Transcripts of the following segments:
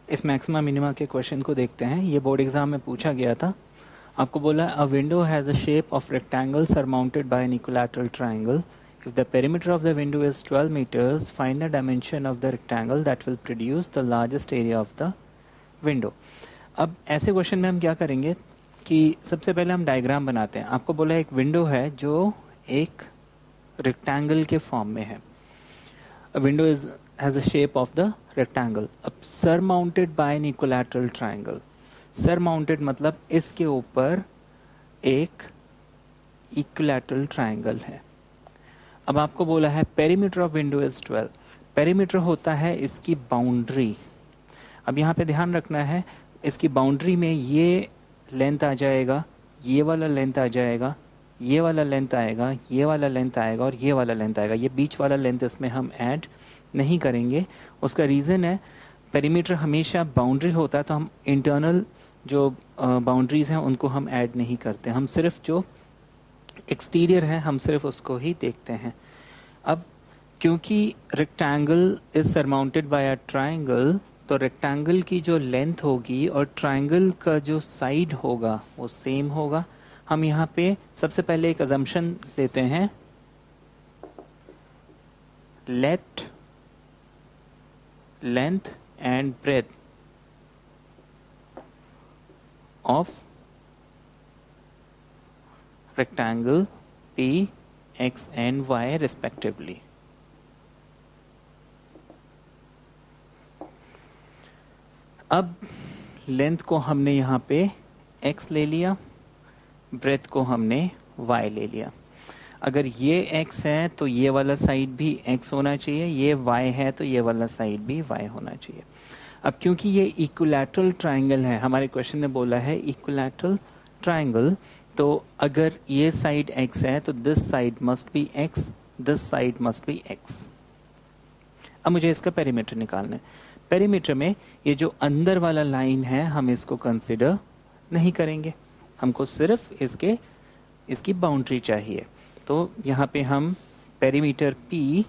इस maxima minima के question को देखते हैं। ये बोर्ड एग्जाम में पूछा गया था। आपको बोला a window has a shape of rectangle surmounted by an equilateral triangle. If the perimeter of the window is 12 meters, find the dimension of the rectangle that will produce the largest area of the window. अब ऐसे question में हम क्या करेंगे कि सबसे पहले हम डायग्राम बनाते हैं। आपको बोला एक विंडो है जो एक रेक्टेंगल के फॉर्म में है। A window has a shape of the rectangle. अब surmounted by an equilateral triangle. Surmounted मतलब इसके ऊपर एक equilateral triangle है। अब आपको बोला है perimeter of window is 12. perimeter होता है इसकी बाउंड्री। अब यहाँ पे ध्यान रखना है, इसकी बाउंड्री में ये लेंथ आ जाएगा, ये वाला लेंथ आ जाएगा, ये वाला लेंथ आएगा, ये वाला लेंथ आएगा और ये वाला लेंथ आएगा। ये बीच वाला लेंथ इसमें हम ऐड नहीं करेंगे। उसका रीज़न है पेरीमीटर हमेशा बाउंड्री होता है, तो हम इंटरनल जो बाउंड्रीज़ हैं उनको हम ऐड नहीं करते। हम सिर्फ जो एक्सटीरियर है हम सिर्फ उसको ही देखते हैं। अब क्योंकि rectangle is surmounted bye a triangle, तो रेक्टेंगल की जो लेंथ होगी और ट्रायंगल का जो साइड होगा वो सेम होगा। हम यहाँ पे सबसे पहले एक अजम्पशन देते हैं, let length and breadth of rectangle P, X and Y respectively. अब लेंथ को हमने यहाँ पे X ले लिया, ब्रेथ को हमने Y ले लिया। अगर ये X है तो ये वाला साइड भी X होना चाहिए, ये Y है तो ये वाला साइड भी Y होना चाहिए। अब क्योंकि ये इक्विलैटरल ट्रायंगल है, हमारे क्वेश्चन में बोला है इक्विलैटरल ट्रायंगल, तो अगर ये साइड x है तो this side must be x, this side must be x। अब मुझे इसका पेरीमीटर निकालना है। पेरीमीटर में ये जो अंदर वाला लाइन है हम इसको कंसिडर नहीं करेंगे, हमको सिर्फ इसकी बाउंड्री चाहिए। तो यहाँ पे हम perimeter P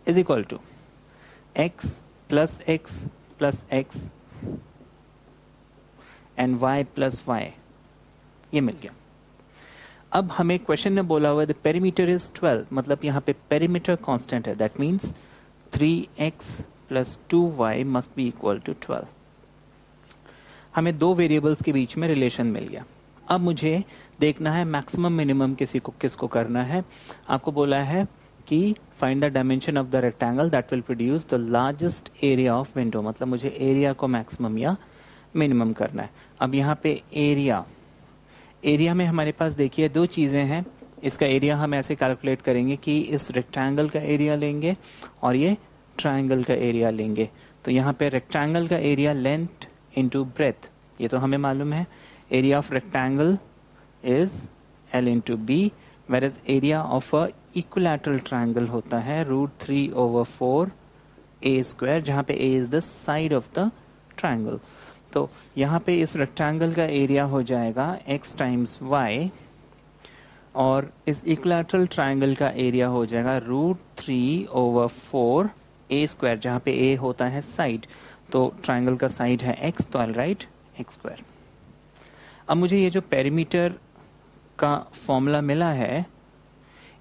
is equal to x plus x plus x and y plus y, ये मिल गया। अब हमें क्वेश्चन में बोला हुआ है द पेरीमीटर इज 12, मतलब यहाँ पे पेरीमीटर कांस्टेंट है, that means 3x plus 2y must be equal to 12। हमें दो वेरिएबल्स के बीच में रिलेशन मिल गया। अब मुझे देखना है मैक्सिमम मिनिमम किसको करना है। आपको बोला है कि find the dimension of the rectangle that will produce the largest area of window, मतलब मुझे एरिया को मैक्सिमम या मिनिमम करना है। अब यहाँ पे एरिया में हमारे पास देखिए दो चीज़ें हैं। इसका एरिया हम ऐसे कैलकुलेट करेंगे कि इस रेक्टेंगल का एरिया लेंगे और ये ट्रायंगल का एरिया लेंगे। तो यहाँ पे रेक्टेंगल का एरिया लेंथ इनटू ब्रेथ, ये तो हमें मालूम है। Area of rectangle is L into B, where as area of a equilateral triangle होता है √3/4 a स्क्वायर, जहाँ पे a is the side of the triangle. तो यहाँ पे इस रेक्टेंगल का एरिया हो जाएगा x टाइम्स y और इस इक्विलैटरल ट्रायंगल का एरिया हो जाएगा √3/4 a स्क्वायर, जहाँ पे a होता है साइड, तो ट्रायंगल का साइड है x, तो आई राइट x स्क्वायर। अब मुझे ये जो पेरीमीटर का फॉर्मूला मिला है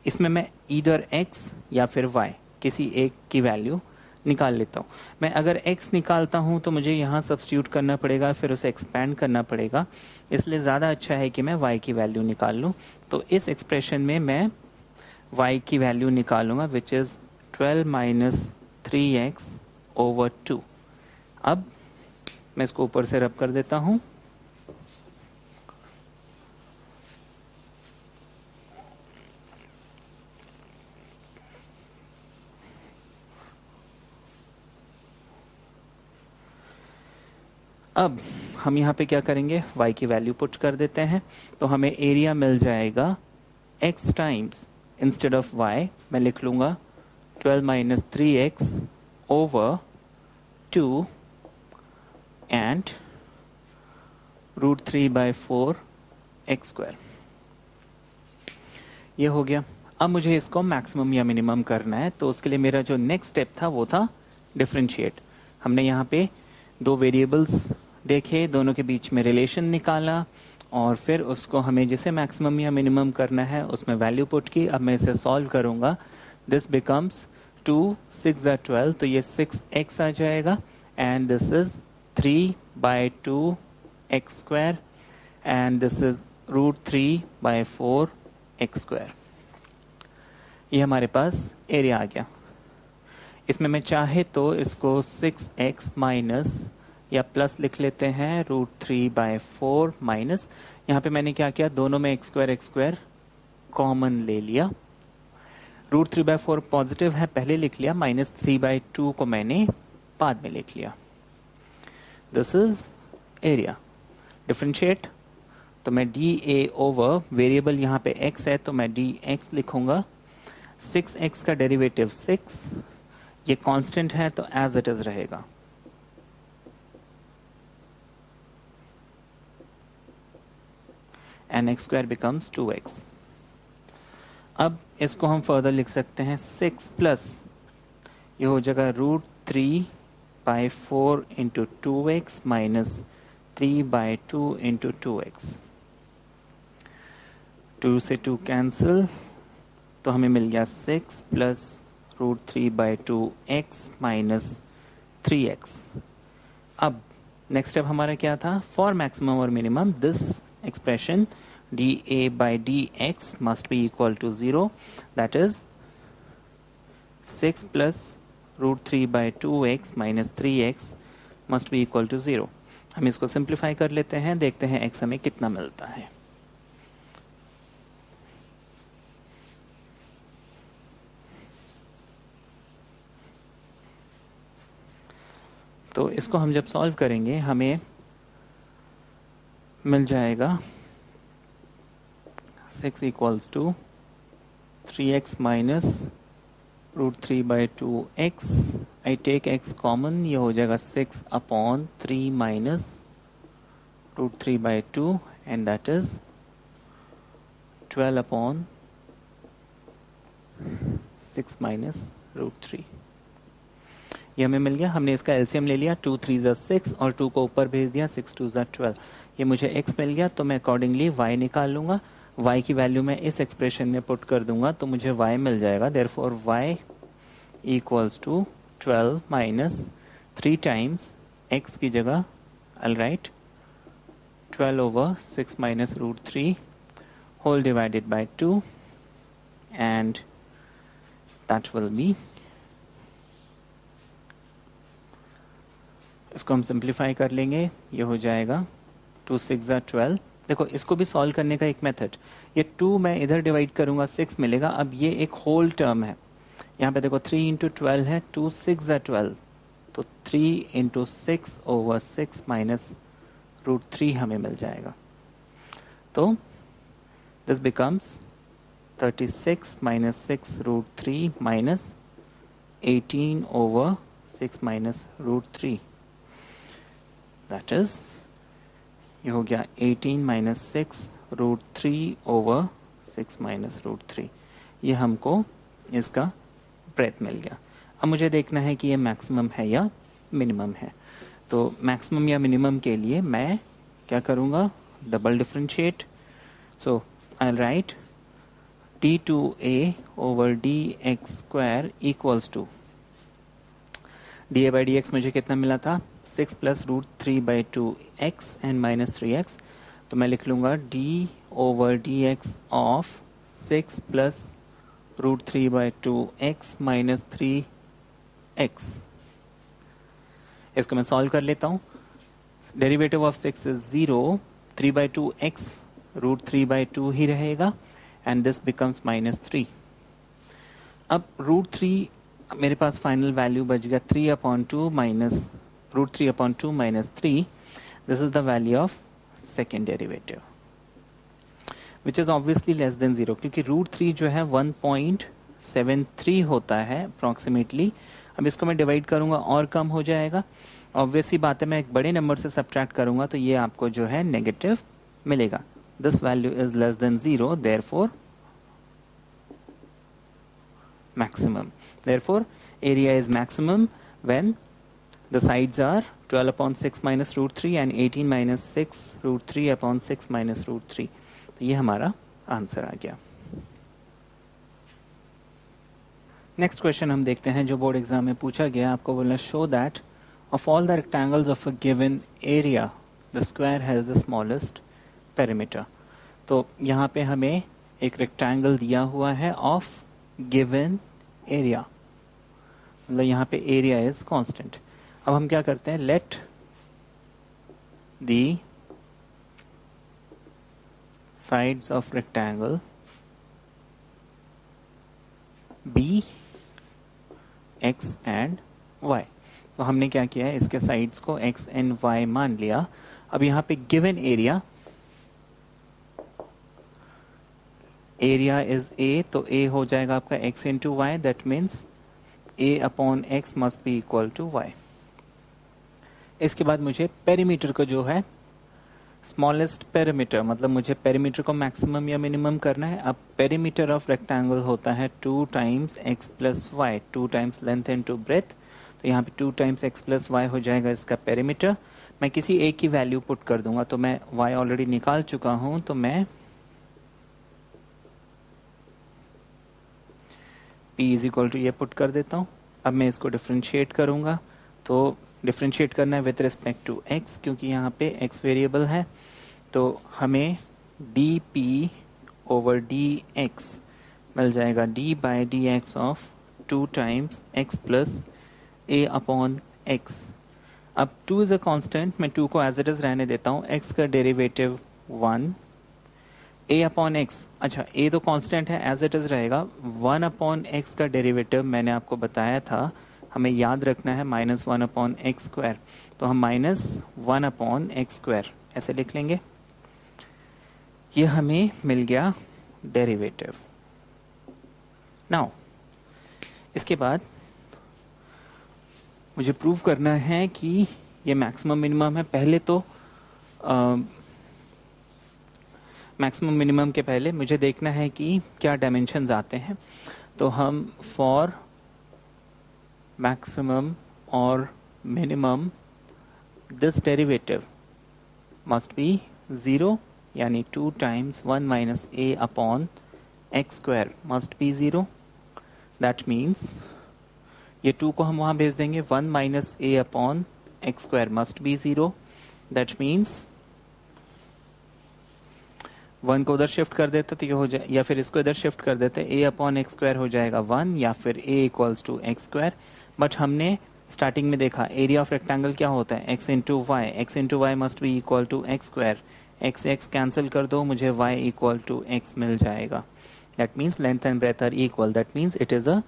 इसमें मैं ईदर x या फिर y किसी एक की वैल्यू निकाल लेता हूँ। मैं अगर x निकालता हूँ तो मुझे यहाँ सब्स्टिट्यूट करना पड़ेगा, फिर उसे एक्सपेंड करना पड़ेगा, इसलिए ज़्यादा अच्छा है कि मैं y की वैल्यू निकाल लूँ। तो इस एक्सप्रेशन में मैं y की वैल्यू निकालूंगा विच इज़ 12 माइनस 3x/2। अब मैं इसको ऊपर से रब कर देता हूँ। अब हम यहाँ पे क्या करेंगे, y की वैल्यू पुट कर देते हैं, तो हमें एरिया मिल जाएगा x times, instead of y मैं लिख लूँगा 12 minus 3x/2 and √3/4 x square. ये हो गया। अब मुझे इसको मैक्सिमम या मिनिमम करना है, तो उसके लिए मेरा जो नेक्स्ट स्टेप था वो था डिफरेंशिएट। हमने यहाँ पे दो वेरिएबल्स देखे, दोनों के बीच में रिलेशन निकाला और फिर उसको हमें जिसे मैक्सिमम या मिनिमम करना है उसमें वैल्यू पुट की। अब मैं इसे सॉल्व करूँगा। दिस बिकम्स 2 6 12, तो ये 6x आ जाएगा and this is 3/2 x square and this is √3/4 x square. ये हमारे पास एरिया आ गया। इसमें मैं चाहे तो इसको 6x माइनस या प्लस लिख लेते हैं √3/4 माइनस, यहाँ पे मैंने क्या किया, दोनों में x स्क्वायर कॉमन ले लिया। √3/4 पॉजिटिव है पहले लिख लिया, -3/2 को मैंने बाद में लिख लिया। This is area. डिफरेंशिएट, तो मैं dA ओवर वेरिएबल यहाँ पे x है तो मैं dx लिखूंगा। 6x का डेरिवेटिव 6, ये कांस्टेंट है तो एज इट इज रहेगा। And x square becomes 2x। अब इसको हम फर्दर लिख सकते हैं 6 प्लस ये हो जाएगा √3/4 into 2x minus 3/2 into 2x। 2 से 2 कैंसिल, तो हमें मिल गया 6 प्लस √3/2x माइनस 3x। अब नेक्स्ट स्टेप हमारा क्या था, फॉर मैक्सिमम और minimum this expression dA by dx must be equal to 0, that is 6 plus √3/2x minus 3x must be equal to 0। हम इसको सिंप्लीफाई कर लेते हैं, देखते हैं x हमें कितना मिलता है। तो इसको हम जब सॉल्व करेंगे हमें मिल जाएगा 6 equals to 3x minus √3/2x। I take x common, ये हो जाएगा 6/3 minus √3/2 and that is 12/6 minus √3। ये हमें मिल गया। हमने इसका एलसीएम ले लिया, 2 3 ज़ा 6 और 2 को ऊपर भेज दिया, 6 2 ज़ा 12। ये मुझे x मिल गया तो मैं अकॉर्डिंगली y निकाल लूँगा। y की वैल्यू मैं इस एक्सप्रेशन में पुट कर दूंगा तो मुझे y मिल जाएगा। Therefore y equals to 12 minus 3 times x की जगह I right 12/6 minus √3 whole divided by 2 and that will be, इसको हम सिंप्लीफाई कर लेंगे, ये हो जाएगा 2 6 ज़ा 12। देखो इसको भी सॉल्व करने का एक मेथड, ये 2 मैं इधर डिवाइड करूंगा 6 मिलेगा। अब ये एक होल टर्म है, यहाँ पे देखो 3 इंटू 12 है, 2 6 ज़ा 12, तो 3 इंटू 6/6 माइनस √3 हमें मिल जाएगा। तो this becomes 36 minus 6 √3 minus 18/6 minus √3, that is ये हो गया 18 माइनस 6 √3/6 माइनस √3। ये हमको इसका ब्रेथ मिल गया। अब मुझे देखना है कि ये मैक्सिमम है या मिनिमम है। तो मैक्सिमम या मिनिमम के लिए मैं क्या करूँगा, double differentiate. So I write d2a over dx square equals to dA/dx मुझे कितना मिला था, 6 plus √3/2x and minus 3x। तो मैं लिख लूँगा d/dx of 6 plus √3/2x minus 3x। इसको मैं सॉल्व कर लेता हूँ। डेरिवेटिव ऑफ 6 इज 0, 3/2x √3/2 ही रहेगा एंड दिस बिकम्स -3। अब √3 मेरे पास फाइनल वैल्यू बच गया 3/2 minus √3/2 minus 3। This is the value of second derivative which is obviously less than 0, क्योंकि √3 जो है 1.73 होता है अप्रॉक्सीमेटली। अब इसको मैं डिवाइड करूंगा और कम हो जाएगा। ऑब्वियसली बात है, मैं एक बड़े नंबर से सब्ट्रैक्ट करूंगा तो ये आपको जो है नेगेटिव मिलेगा। This value is less than 0, therefore maximum. Therefore, area is maximum when the sides are 12 upon 6 minus root 3 and 18 minus 6 root 3 upon 6 minus root 3. तो ये हमारा आंसर आ गया. नेक्स्ट क्वेश्चन हम देखते हैं जो बोर्ड एग्जाम में पूछा गया. आपको बोलना show that of all the rectangles of a given area the square has the smallest perimeter. तो यहाँ पे हमें एक रेक्टेंगल दिया हुआ है ऑफ गिवन एरिया, मतलब यहाँ पे एरिया इज कांस्टेंट. अब हम क्या करते हैं, let the sides of rectangle be X and Y. तो हमने क्या किया है, इसके साइड्स को एक्स एंड वाई मान लिया. अब यहाँ पे गिवन एरिया इज ए, तो ए हो जाएगा आपका X into Y. That means A upon X must be equal to Y. इसके बाद मुझे पेरीमीटर को जो है स्मॉलेस्ट पेरीमीटर, मतलब मुझे पेरीमीटर को मैक्सिमम या मिनिमम करना है. अब पेरीमीटर ऑफ रेक्टेंगल होता है 2 times X plus Y, 2 times length into breadth. तो यहाँ पे 2 टाइम्स एक्स प्लस वाई हो जाएगा इसका पेरीमीटर. मैं किसी एक की वैल्यू पुट कर दूंगा, तो मैं वाई ऑलरेडी निकाल चुका हूं, तो मैं p इज इक्वल टू ये पुट कर देता हूँ. अब मैं इसको डिफ्रेंशिएट करूंगा, तो डिफ्रेंशिएट करना है विथ रिस्पेक्ट टू x, क्योंकि यहाँ पे x वेरिएबल है. तो हमें dp ओवर dx मिल जाएगा d by D X of 2 times x plus a upon x. अब 2 इज अ कांस्टेंट, मैं 2 को एज इट इज रहने देता हूँ. x का डेरिवेटिव 1, a अपॉन एक्स, अच्छा a तो कांस्टेंट है, एज इट इज रहेगा. 1 अपॉन एक्स का डेरिवेटिव मैंने आपको बताया था, हमें याद रखना है -1 अपॉन एक्स स्क्वायर. तो हम -1 अपॉन एक्स स्क्वायर ऐसे लिख लेंगे. ये हमें मिल गया डेरिवेटिव. नाउ इसके बाद मुझे प्रूव करना है कि ये मैक्सिमम मिनिमम है. पहले तो मैक्सिमम मिनिमम के पहले मुझे देखना है कि क्या डायमेंशंस आते हैं. तो हम फॉर मैक्सिमम और minimum this derivative must be 0, यानी 2 times 1 minus a upon x square must B 0. That means ये 2 को हम वहाँ भेज देंगे, 1 minus a upon x square must B 0. That means 1 को उधर शिफ्ट कर देते तो ये हो जाए, या फिर इसको इधर शिफ्ट कर देते, a अपॉन एक्स स्क्वायर हो जाएगा 1, या फिर a equals to X square. But हमने स्टार्टिंग में देखा एरिया ऑफ रेक्टेंगल क्या होता है, x into Y. X into Y must be equal to X square. X X cancel कर दो, मुझे y इक्वल टू एक्स मिल जाएगा. That means length and breadth are equal, that means it is a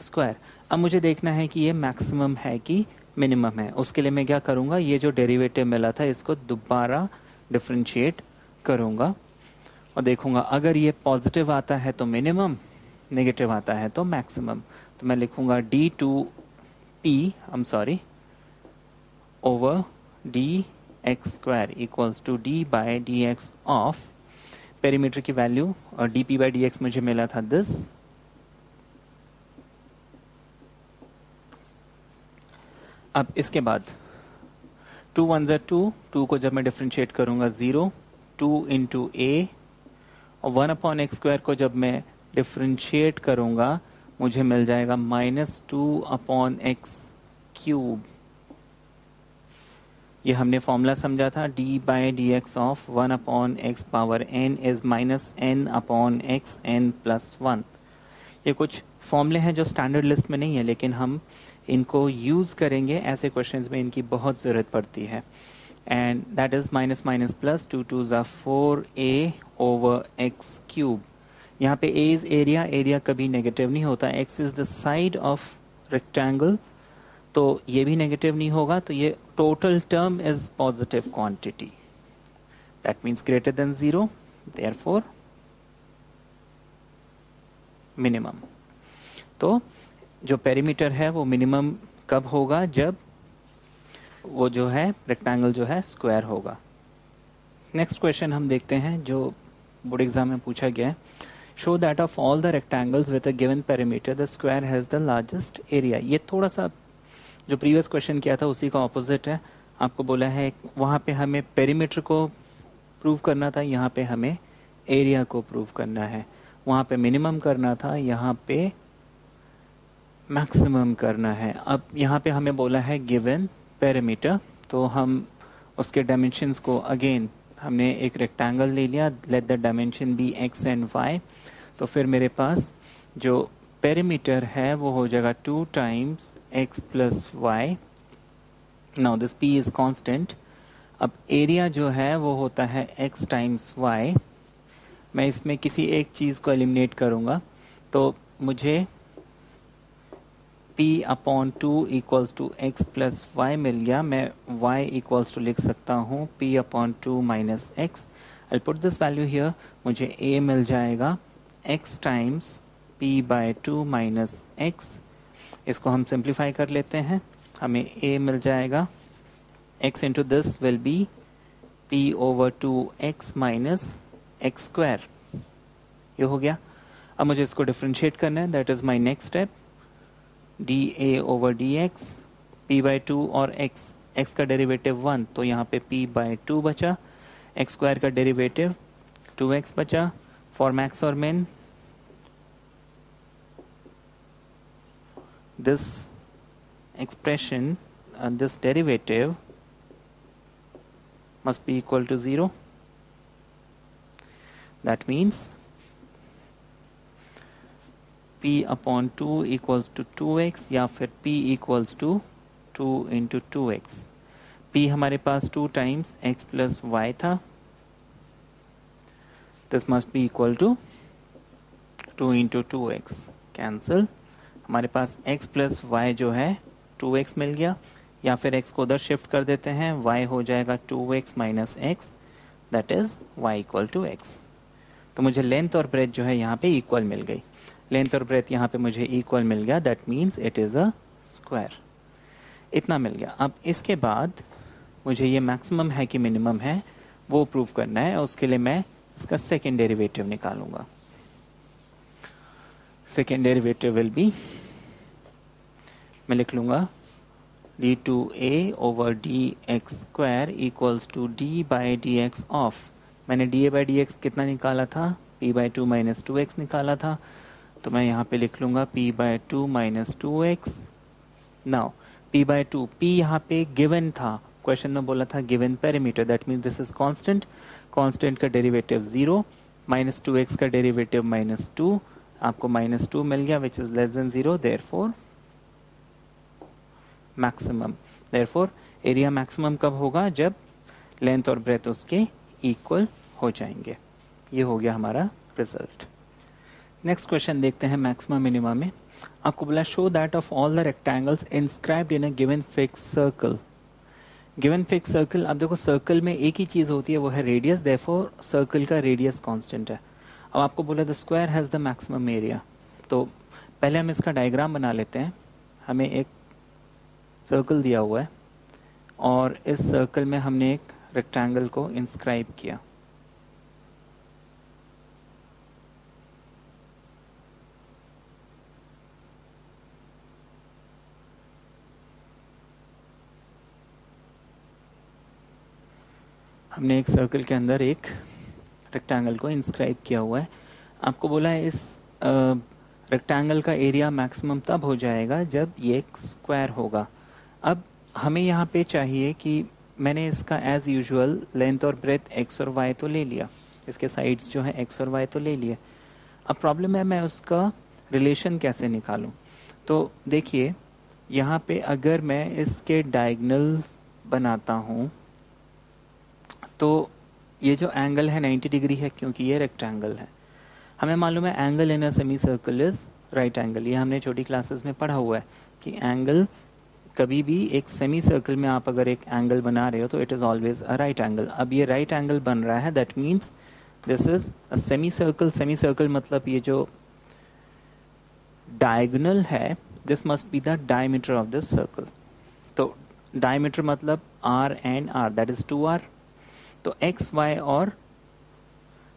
square. अब मुझे देखना है कि ये मैक्सिमम है कि मिनिमम है. उसके लिए मैं क्या करूँगा, ये जो डेरिवेटिव मिला था इसको दोबारा डिफ्रेंशिएट करूँगा और देखूंगा अगर ये पॉजिटिव आता है तो मिनिमम, नेगेटिव आता है तो मैक्सिमम. तो मैं लिखूंगा d2p over D X square equals to d by D X of perimeter की वैल्यू, और dp बाई डी एक्स मुझे मिला था दिस. अब इसके बाद 2 1 2, 2 को जब मैं डिफ्रेंशिएट करूंगा 0, 2 इंटू a, और 1 अपॉन एक्स स्क्वायर को जब मैं डिफ्रेंशिएट करूंगा मुझे मिल जाएगा -2 अपॉन एक्स क्यूब. ये हमने फॉर्मूला समझा था, d by D X of 1 upon x power n is -n upon x n plus 1. ये कुछ फॉर्मूले हैं जो स्टैंडर्ड लिस्ट में नहीं है, लेकिन हम इनको यूज़ करेंगे ऐसे क्वेश्चंस में, इनकी बहुत ज़रूरत पड़ती है. and that is minus minus plus 2 2s are 4a over x cube. यहाँ पे a is area, area कभी नेगेटिव नहीं होता. x is the side of rectangle, तो ये भी नेगेटिव नहीं होगा. तो ये total term is positive quantity, that means greater than 0, therefore minimum. तो जो पेरीमीटर है वो मिनिमम कब होगा, जब वो जो है रेक्टेंगल जो है स्क्वायर होगा. नेक्स्ट क्वेश्चन हम देखते हैं जो बोर्ड एग्जाम में पूछा गया है. Show that of all the rectangles with a given perimeter the square has the largest area. ये थोड़ा सा जो प्रीवियस क्वेश्चन किया था उसी का ऑपोजिट है। आपको बोला है वहाँ पे हमें पेरीमीटर को प्रूव करना था, यहाँ पे हमें एरिया को प्रूव करना है। वहाँ पे मिनिमम करना था, यहाँ पे मैक्सिमम करना है। अब यहाँ पे हमें बोला है गिवन पेरीमीटर, तो हम उसके डायमेंशंस को अगेन हमने एक रेक्टेंगल ले लिया, let the dimension be X and Y. तो फिर मेरे पास जो पेरीमीटर है वो हो जाएगा 2 times X plus Y. Now this P is constant. अब एरिया जो है वो होता है एक्स टाइम्स वाई। मैं इसमें किसी एक चीज़ को एलिमिनेट करूँगा तो मुझे p upon 2 equals to x plus y मिल गया। मैं y इक्वल्स टू लिख सकता हूँ p upon 2 minus x. I put this value here, मुझे a मिल जाएगा x times p by 2 minus x. इसको हम सिंप्लीफाई कर लेते हैं, हमें a मिल जाएगा x into this will be p over 2x minus x square. ये हो गया। अब मुझे इसको डिफ्रेंशिएट करना है, that is my next step. dA over dx, p by 2 और x का डेरिवेटिव 1, तो यहाँ पे p बाई 2 बचा, x स्क्वायर का डेरिवेटिव 2x बचा। फॉर मैक्स और मिन this expression this derivative must be equal to 0. That means p upon 2 equals to 2x या फिर p equals to 2 into 2x। p हमारे पास 2 times x plus y था, this must be equal to 2 into 2x। Cancel, हमारे पास x plus y जो है 2x मिल गया, या फिर x को उधर शिफ्ट कर देते हैं, y हो जाएगा 2x minus X, that is y equal to x। तो मुझे लेंथ और ब्रेथ जो है यहाँ पे इक्वल मिल गई। लेंथ और ब्रेथ यहाँ पे मुझे इक्वल मिल गया, that means it is a square. इतना मिल गया। अब इसके बाद मुझे ये मैक्सिमम है कि मिनिमम है वो प्रूव करना है, और उसके लिए मैं इसका सेकेंड डेरिवेटिव निकालूंगा। सेकेंड डेरिवेटिव विल बी, मैं लिख लूँगा d2a over dx square equals to d by dx of, मैंने da बाई dx कितना निकाला था, p बाई 2 माइनस 2x निकाला था, तो मैं यहाँ पे लिख लूँगा p by 2 minus 2x। Now p by 2, p यहाँ पे गिवन था, क्वेश्चन में बोला था given perimeter, that means this is constant. Constant का डेरिवेटिव 0, माइनस 2x का डेरिवेटिव माइनस 2, आपको माइनस 2 मिल गया which is less than 0, therefore maximum. Therefore area maximum कब होगा, जब लेंथ और ब्रेथ उसके इक्वल हो जाएंगे। ये हो गया हमारा रिजल्ट। नेक्स्ट क्वेश्चन देखते हैं मैक्सिमम मिनिमा में। आपको बोला show that of all the rectangles inscribed in a given fix circle. Given fix circle, अब देखो सर्कल में एक ही चीज़ होती है, वो है रेडियस, देयरफॉर सर्कल का रेडियस कांस्टेंट है। अब आपको बोला the square has the maximum area, तो पहले हम इसका डायग्राम बना लेते हैं। हमें एक सर्कल दिया हुआ है और इस सर्कल में हमने एक रेक्टेंगल को इंस्क्राइब किया। हमने एक सर्कल के अंदर एक रेक्टेंगल को इंस्क्राइब किया हुआ है। आपको बोला है इस रेक्टेंगल का एरिया मैक्सिमम तब हो जाएगा जब ये एक स्क्वायर होगा। अब हमें यहाँ पे चाहिए कि मैंने इसका एज यूजुअल लेंथ और ब्रेथ एक्स और वाई तो ले लिया, इसके साइड्स जो है एक्स और वाई तो ले लिए। अब प्रॉब्लम है मैं उसका रिलेशन कैसे निकालूं। तो देखिए यहाँ पे अगर मैं इसके डायगोनल बनाता हूँ तो ये जो एंगल है 90 डिग्री है, क्योंकि ये रेक्टेंगल है। हमें मालूम है angle in a semi circle is right angle, ये हमने छोटी क्लासेस में पढ़ा हुआ है कि एंगल कभी भी एक सेमी सर्कल में आप अगर एक एंगल बना रहे हो तो it is always a right angle. अब ये राइट एंगल बन रहा है, that means this is a semi circle. Semi circle मतलब ये जो डायगोनल है this must be the diameter of this circle. तो डायमीटर मतलब r and r, that is 2r। तो x y और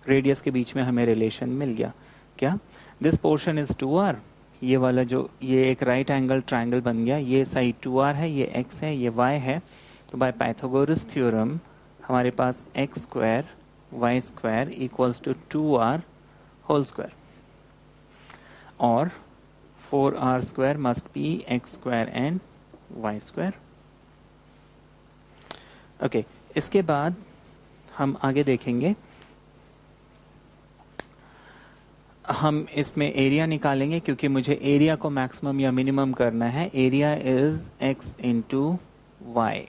रेडियस के बीच में हमें रिलेशन मिल गया। क्या दिस पोर्शन इज 2r, ये वाला जो ये एक राइट एंगल ट्राइंगल बन गया, ये साइड 2r है, ये x है, ये y है, तो बाय पाइथागोरस थ्योरम हमारे पास x square y square equals to 2r whole square और 4r square must be x square and y square. Okay, इसके बाद हम आगे देखेंगे, हम इसमें एरिया निकालेंगे क्योंकि मुझे एरिया को मैक्सिमम या मिनिमम करना है। Area is x into Y.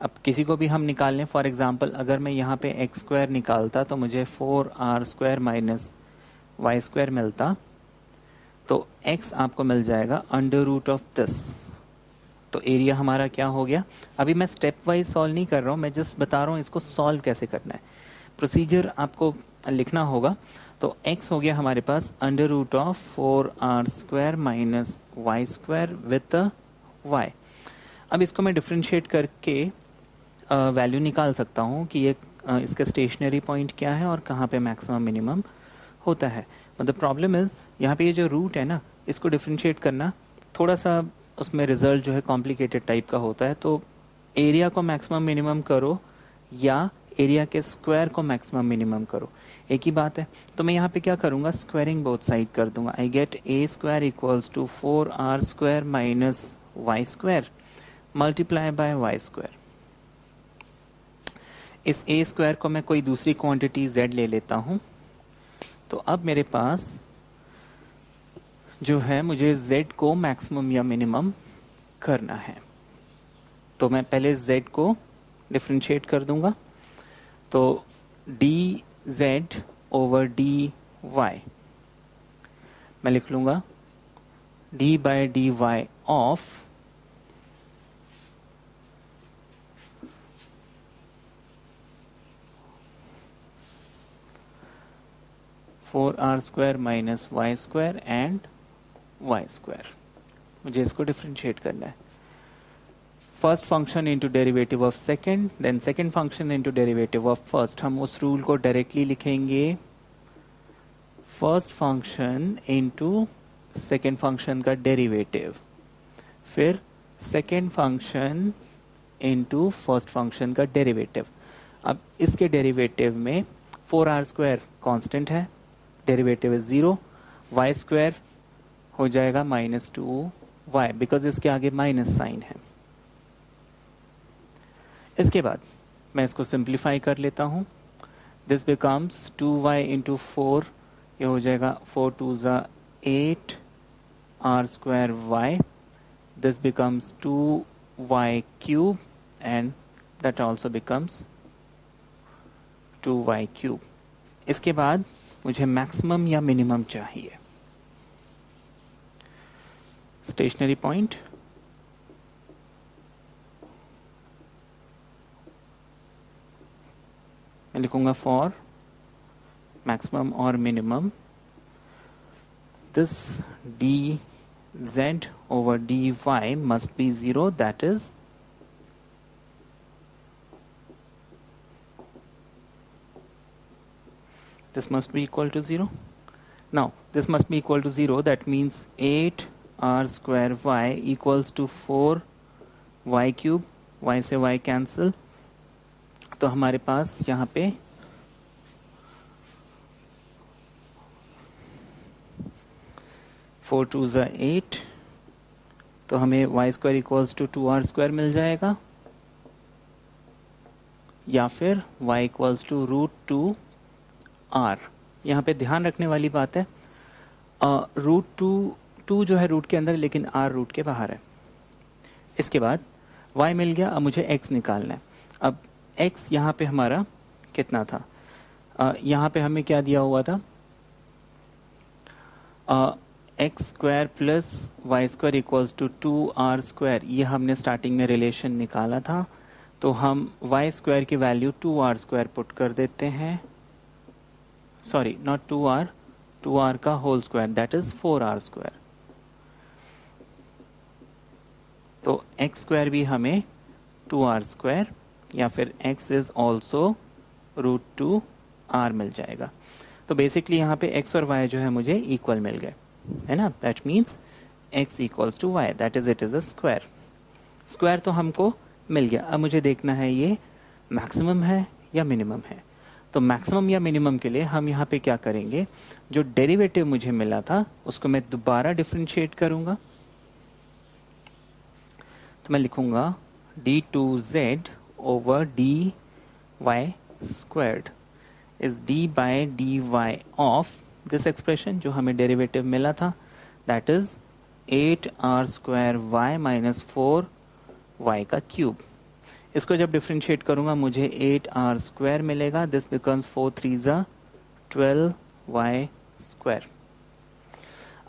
अब किसी को भी हम निकाल लें, फॉर एग्जांपल अगर मैं यहाँ पे x स्क्वायर निकालता तो मुझे 4r square minus Y square मिलता, तो x आपको मिल जाएगा अंडर रूट ऑफ दिस। तो एरिया हमारा क्या हो गया। अभी मैं स्टेप वाइज सॉल्व नहीं कर रहा हूँ, मैं जस्ट बता रहा हूँ इसको सॉल्व कैसे करना है। प्रोसीजर आपको लिखना होगा। तो x हो गया हमारे पास under root of 4r square minus Y square with y। अब इसको मैं डिफ्रेंशिएट करके वैल्यू निकाल सकता हूँ कि ये इसका स्टेशनरी पॉइंट क्या है और कहाँ पे मैक्सिमम मिनिमम होता है। बट द प्रॉब्लम इज यहाँ पे ये जो रूट है ना, इसको डिफ्रेंशिएट करना थोड़ा सा उसमें रिजल्ट जो है कॉम्प्लिकेटेड टाइप का होता है। तो एरिया को मैक्सिमम मिनिमम करो या एरिया के स्क्वायर को मैक्सिमम मिनिमम करो, एक ही बात है। तो मैं यहाँ पे क्या करूँगा, स्क्वायरिंग बोथ साइड कर दूंगा। I get A square equals to 4r square minus Y square multiply by Y square. इस ए स्क्वायर को मैं कोई दूसरी क्वांटिटी z ले लेता हूँ। तो अब मेरे पास जो है मुझे z को मैक्सिमम या मिनिमम करना है। तो मैं पहले z को डिफ्रेंशिएट कर दूंगा। तो dz ओवर dy मैं लिख लूंगा d by dy of 4r square minus Y square and Y square. मुझे इसको डिफ्रेंशिएट करना है। First function into derivative of second, then second function into derivative of first. हम उस रूल को डायरेक्टली लिखेंगे, first function into second function का derivative, फिर second function into first function का डेरिवेटिव। अब इसके डेरिवेटिव में 4r स्क्वायर कॉन्स्टेंट है, डेरिवेटिव इज 0, वाई स्क्वायर हो जाएगा -2y बिकॉज इसके आगे माइनस साइन है। इसके बाद मैं इसको सिंप्लीफाई कर लेता हूं। दिस बिकम्स 2y इंटू 4, ये हो जाएगा 4 2 8 r square y। This becomes 2y cube and that also becomes 2y cube. इसके बाद मुझे मैक्सिमम या मिनिमम चाहिए। स्टेशनरी पॉइंट मैं लिखूंगा फॉर मैक्सिमम और minimum this dz over dy must be 0, that is this must be equal to 0. Now this must be equal to 0, that means 8r square y equals to 4y cube, y से y cancel, तो हमारे पास यहाँ पे 4 2 8, तो हमें y square equals to 2r square मिल जाएगा, या फिर y इक्वल्स टू √2r। यहाँ पे ध्यान रखने वाली बात है, √2 जो है रूट के अंदर, लेकिन r रूट के बाहर है। इसके बाद y मिल गया, अब मुझे x निकालना है। अब x यहाँ पे हमारा कितना था, यहाँ पे हमें क्या दिया हुआ था, X square plus Y square equals to 2r square. ये हमने स्टार्टिंग में रिलेशन निकाला था, तो हम वाई स्क्वायर की वैल्यू 2r स्क्वायर पुट कर देते हैं, सॉरी नॉट 2r का whole square, that is 4r square. तो एक्स स्क्वायर भी हमें 2r स्क्वायर या फिर x इज ऑल्सो √2r मिल जाएगा। तो बेसिकली यहाँ पे x और y जो है मुझे इक्वल मिल गए, है ना। That means x equals to y, that is it is a square. Square तो हमको मिल गया। अब मुझे देखना है ये मैक्सिमम है या मिनिमम है। तो मैक्सिमम या मिनिमम के लिए हम यहाँ पे क्या करेंगे, जो डेरिवेटिव मुझे मिला था उसको मैं दोबारा डिफरेंशिएट करूँगा। तो मैं लिखूँगा d2z over dy squared is d by dy of this expression जो हमें डेरिवेटिव मिला था, that is 8r square y minus 4y का क्यूब। इसको जब डिफरेंशिएट करूंगा मुझे 8r स्क्वायर मिलेगा। दिस बिकम्स 4 3 ज़ा 12y स्क्वायर।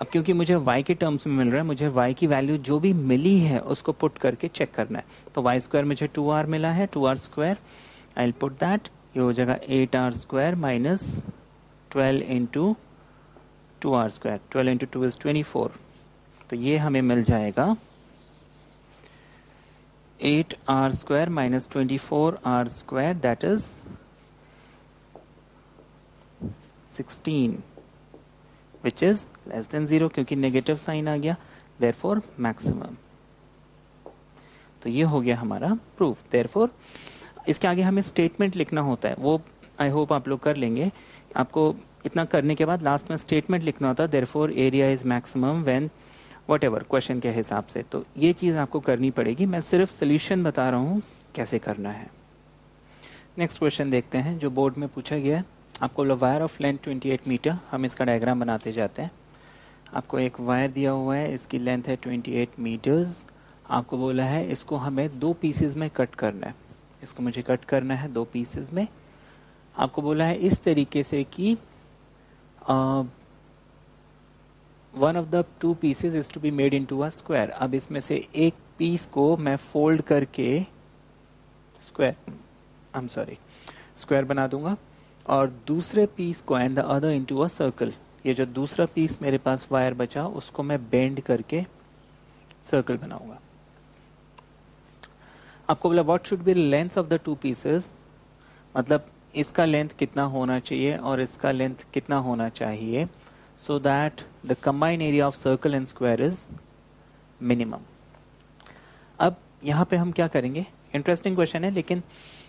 अब क्योंकि मुझे y के टर्म्स में मिल रहा है, मुझे y की वैल्यू जो भी मिली है उसको पुट करके चेक करना है। तो y स्क्वायर मुझे 2r मिला है, 2r square, I will put that, ये हो जाएगा 8r square minus 12 into 2r square, 12 into 2 is 24। तो ये हमें मिल जाएगा 8r square minus 24r square, that is 16, which is less than 0 क्योंकि नेगेटिव साइन आ गया, देयरफॉर मैक्सिमम। तो ये हो गया हमारा प्रूफ। देयरफॉर इसके आगे हमें स्टेटमेंट लिखना होता है, वो आई होप आप लोग कर लेंगे। आपको इतना करने के बाद लास्ट में स्टेटमेंट लिखना होता है, therefore area is maximum when whatever question के हिसाब से। तो ये चीज़ आपको करनी पड़ेगी, मैं सिर्फ सोल्यूशन बता रहा हूँ कैसे करना है। नेक्स्ट क्वेश्चन देखते हैं जो बोर्ड में पूछा गया है। आपको वायर ऑफ लेंथ 28 मीटर, हम इसका डायग्राम बनाते जाते हैं। आपको एक वायर दिया हुआ है, इसकी लेंथ है 28 मीटर्स। आपको बोला है इसको हमें 2 पीसेज में कट करना है, इसको मुझे कट करना है 2 पीसेज में। आपको बोला है इस तरीके से कि one of the 2 pieces is to be made into a square. अब इसमें से एक पीस को मैं फोल्ड करके स्क्वायर बना दूंगा और दूसरे पीस को and the other into a circle. ये जो दूसरा पीस मेरे पास वायर बचा उसको मैं बेंड करके सर्कल बनाऊंगा। आपको बोला what should be length of the 2 pieces, मतलब इसका लेंथ कितना होना चाहिए और इसका लेंथ कितना होना चाहिए, so that the combined area of circle and square is minimum। अब यहाँ पे हम क्या करेंगे, इंटरेस्टिंग क्वेश्चन है लेकिन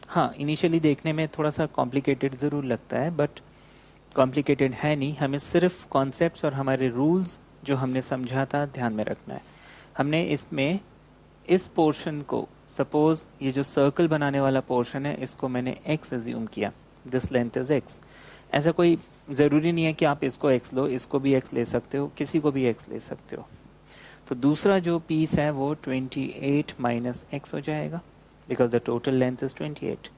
हाँ इनिशियली देखने में थोड़ा सा कॉम्प्लिकेटेड ज़रूर लगता है, बट कॉम्प्लिकेटेड है नहीं। हमें सिर्फ कॉन्सेप्ट्स और हमारे रूल्स जो हमने समझा था ध्यान में रखना है। हमने इसमें इस पोर्शन को, सपोज ये जो सर्कल बनाने वाला पोर्शन है इसको मैंने x एज्यूम किया, दिस लेंथ इज x। ऐसा कोई ज़रूरी नहीं है कि आप इसको x लो, इसको भी x ले सकते हो, किसी को भी x ले सकते हो। तो दूसरा जो पीस है वो 28 माइनस x हो जाएगा because the total length is 28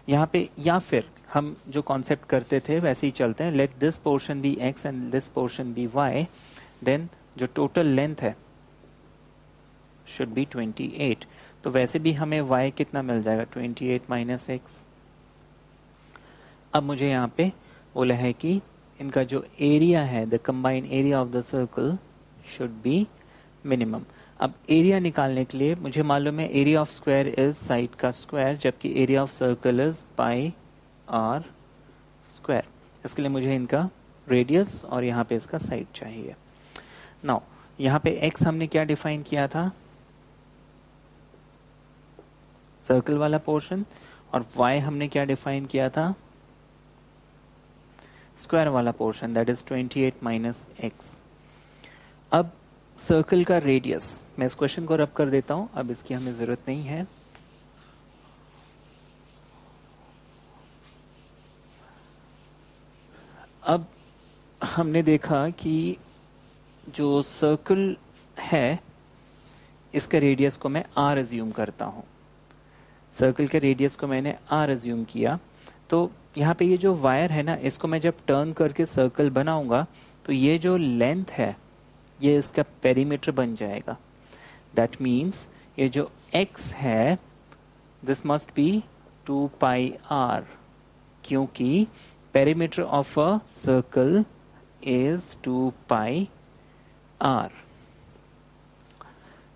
यहाँ पे। या फिर हम जो कॉन्सेप्ट करते थे वैसे ही चलते हैं, let this portion be x and this portion be y, then जो टोटल लेंथ है शुड बी 28। तो वैसे भी हमें y कितना मिल जाएगा, 28 माइनस x। अब मुझे यहाँ पे बोला है कि इनका जो एरिया है, the combined area of the circle should be minimum. अब एरिया निकालने के लिए मुझे मालूम है area of square is side का स्क्वायर, जबकि area of circle is pi R square. इसके लिए मुझे इनका रेडियस और यहाँ पे इसका साइड चाहिए। नाउ यहाँ पे x हमने क्या डिफाइन किया था, सर्कल वाला पोर्शन, और y हमने क्या डिफाइन किया था, स्क्वायर वाला portion, that is 28 minus x। अब सर्कल का रेडियस, मैं इस क्वेश्चन को रब कर देता हूं, अब इसकी हमें जरूरत नहीं है। अब हमने देखा कि जो सर्कल है इसका रेडियस को मैं r एज्यूम करता हूं। सर्कल के रेडियस को मैंने r एज्यूम किया, तो यहाँ पे ये जो वायर है ना, इसको मैं जब टर्न करके सर्कल बनाऊंगा तो ये जो लेंथ है ये इसका पेरीमीटर बन जाएगा। दैट मीन्स ये जो x है this must be 2 pi r, क्योंकि perimeter of a circle is 2 pi r।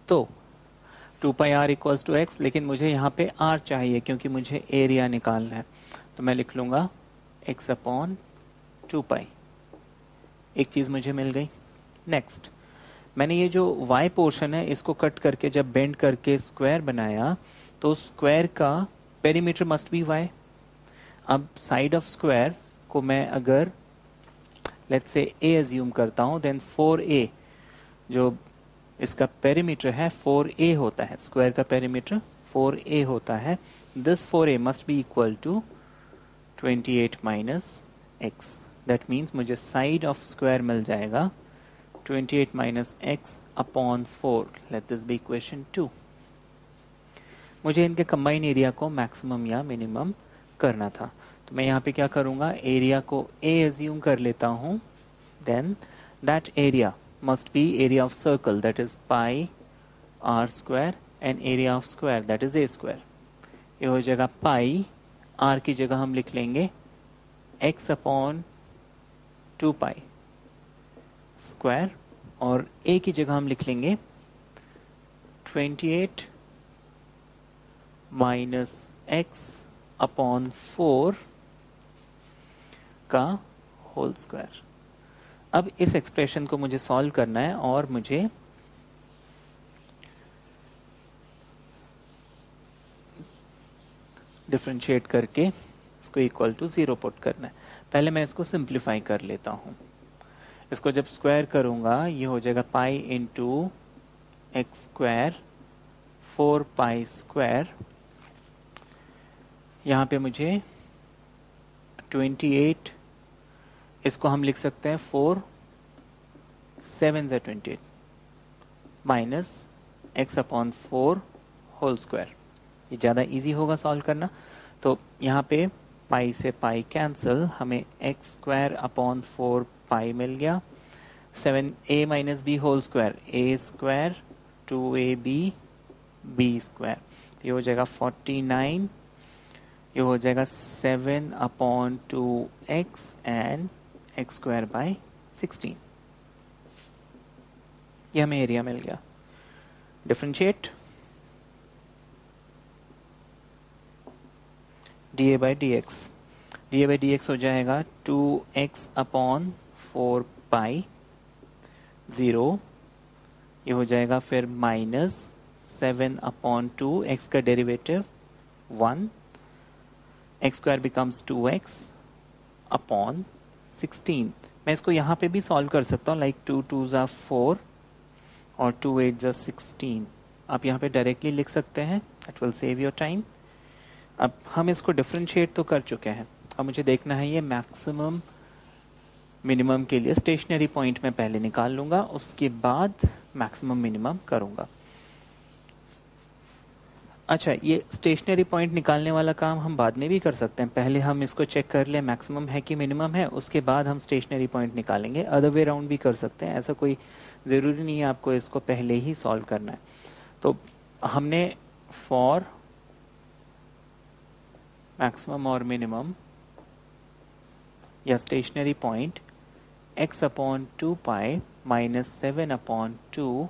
तो 2 पाई r इक्वल्स टू x, लेकिन मुझे यहाँ पे r चाहिए क्योंकि मुझे एरिया निकालना है। तो मैं लिख लूँगा x अपॉन 2 पाई। एक चीज़ मुझे मिल गई। नेक्स्ट, मैंने ये जो y पोर्शन है इसको कट करके जब बेंड करके स्क्वायर बनाया तो स्क्वायर का पेरीमीटर मस्ट बी y। अब साइड ऑफ स्क्वायर को मैं अगर लेट्स से a एज्यूम करता हूँ, देन 4a जो इसका पेरीमीटर है 4a होता है, स्क्वायर का पेरीमीटर 4a होता है। This 4a must be equal to 28 minus x। That means मुझे साइड ऑफ स्क्वायर मिल जाएगा 28 minus x upon 4। Let this be equation 2। मुझे इनके कंबाइन एरिया को मैक्सिमम या मिनिमम करना था, तो मैं यहाँ पे क्या करूँगा, एरिया को a एज्यूम कर लेता हूँ। Then that area must be area of circle, that is pi r square, and area of square, that is a square। ये हो जाएगा pi, r की जगह हम लिख लेंगे x अपॉन 2 पाई स्क्वायर, और a की जगह हम लिख लेंगे 28 माइनस x अपॉन 4 का होल स्क्वायर। अब इस एक्सप्रेशन को मुझे सॉल्व करना है और मुझे डिफरेंशिएट करके इसको इक्वल टू 0 पुट करना है। पहले मैं इसको सिंप्लीफाई कर लेता हूँ। इसको जब स्क्वायर करूँगा ये हो जाएगा pi into x square 4 pi square. यहाँ पे मुझे 28, इसको हम लिख सकते हैं 4 7 से 28 minus x upon 4 whole square. ये ज़्यादा इजी होगा सॉल्व करना, तो यहाँ पे पाई से पाई कैंसिल, हमें x स्क्वायर अपॉन 4 पाई मिल गया। 7a minus B whole square, a square 2ab b square, तो ये हो जाएगा 49। ये हो जाएगा 7 upon 2x and x square by 16। ये हमें एरिया मिल गया। डिफरेंशिएट dA बाई dx हो जाएगा 2x अपॉन 4 पाई 0। ये हो जाएगा फिर माइनस 7 अपॉन 2, x का derivative 1, x square becomes 2x upon 16। मैं इसको यहाँ पे भी सॉल्व कर सकता हूँ, लाइक 2 2 ज़ा 4 और 2 8 ज़ा 16। आप यहाँ पे डायरेक्टली लिख सकते हैं, that will save your time. अब हम इसको डिफरेंशिएट तो कर चुके हैं, अब मुझे देखना है ये मैक्सिमम मिनिमम के लिए स्टेशनरी पॉइंट में पहले निकाल लूँगा, उसके बाद मैक्सिमम मिनिमम करूँगा। अच्छा, ये स्टेशनरी पॉइंट निकालने वाला काम हम बाद में भी कर सकते हैं। पहले हम इसको चेक कर लें मैक्सिमम है कि मिनिमम है, उसके बाद हम स्टेशनरी पॉइंट निकालेंगे। अदर वे राउंड भी कर सकते हैं, ऐसा कोई ज़रूरी नहीं है आपको इसको पहले ही सॉल्व करना है। तो हमने फॉर मैक्सिमम और मिनिमम या stationary point x upon 2 pi minus 7 upon 2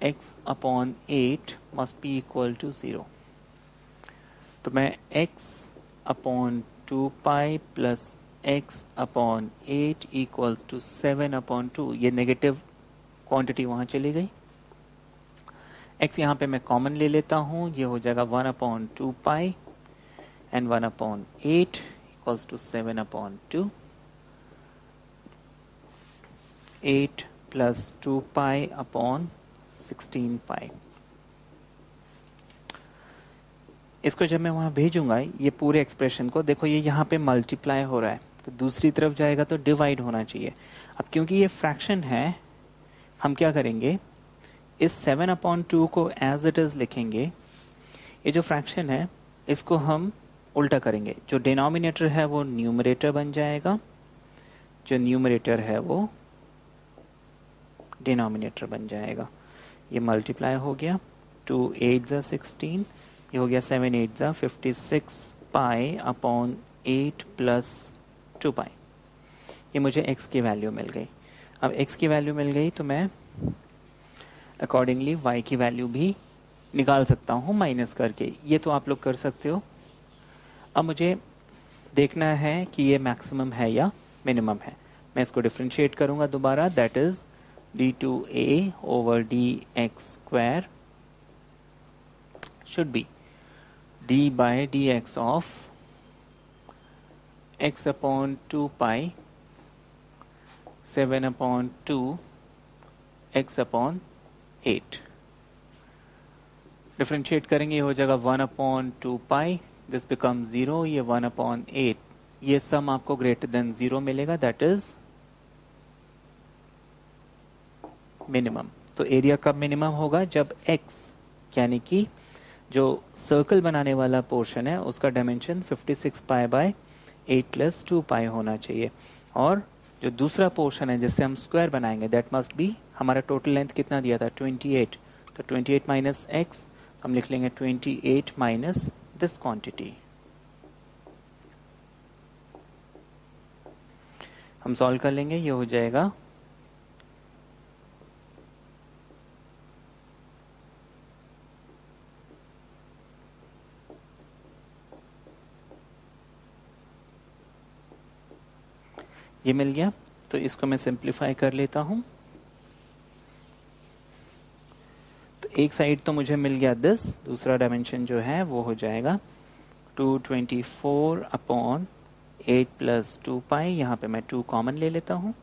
x upon 8 must be equal to 0। तो मैं x upon 2 pi plus x upon 8 equals to 7 upon 2, ये नेगेटिव क्वांटिटी वहाँ चली गई। x यहाँ पे मैं कॉमन ले लेता हूँ, ये हो जाएगा 1 upon 2 pi and 1 upon 8 equals to 7 upon 2। 8 plus 2 pi upon 16 pi. इसको जब मैं वहाँ भेजूंगा ये पूरे एक्सप्रेशन को, देखो ये यहाँ पे मल्टीप्लाई हो रहा है, तो दूसरी तरफ जाएगा तो डिवाइड होना चाहिए। अब क्योंकि ये फ्रैक्शन है, हम क्या करेंगे, इस 7 अपॉन 2 को एज इट इज़ लिखेंगे। ये जो फ्रैक्शन है इसको हम उल्टा करेंगे, जो डिनोमिनेटर है वो न्यूमरेटर बन जाएगा, जो न्यूमरेटर है वो डिनोमिनेटर बन जाएगा। ये मल्टीप्लाई हो गया, 2 8 ज़ा 16, ये हो गया 7 8 ज़ा 56 पाई अपॉन 8 प्लस 2 पाई। ये मुझे x की वैल्यू मिल गई। अब x की वैल्यू मिल गई तो मैं अकॉर्डिंगली y की वैल्यू भी निकाल सकता हूँ माइनस करके, ये तो आप लोग कर सकते हो। अब मुझे देखना है कि ये मैक्सिमम है या मिनिमम है। मैं इसको डिफ्रेंशिएट करूँगा दोबारा, that is d2a over dx square should be d by dx of x upon 2 pi 7 upon 2 x upon 8। Differentiate करेंगे, ये हो जाएगा 1 अपॉन 2 पाई, दिस बिकम 0, ये 1 अपॉन 8, ये सम आपको ग्रेटर देन 0 मिलेगा, दैट इज मिनिमम। तो एरिया कब मिनिमम होगा? जब x यानी कि जो सर्कल बनाने वाला पोर्शन है उसका dimension 56 pi by 8 plus 2 pi होना चाहिए, और जो दूसरा पोर्शन है जिससे हम स्क्वायर बनाएंगे दैट मस्ट बी, हमारा टोटल लेंथ कितना दिया था 28, तो 28 माइनस एक्स, हम लिख लेंगे 28 माइनस दिस क्वांटिटी। हम सॉल्व कर लेंगे, ये हो जाएगा ये मिल गया। तो इसको मैं सिंप्लीफाई कर लेता हूं, तो एक साइड तो मुझे मिल गया दिस, दूसरा डायमेंशन जो है वो हो जाएगा 224 अपॉन 8 प्लस 2 पाई, यहाँ पे मैं 2 कॉमन ले लेता हूँ,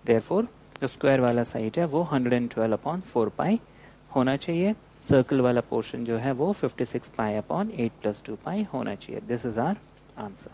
देयरफॉर जो स्क्वायर वाला साइड है वो 112 अपॉन 4 पाई होना चाहिए, सर्कल वाला पोर्शन जो है वो 56 पाई अपॉन 8 प्लस 2 पाई होना चाहिए। This is our answer.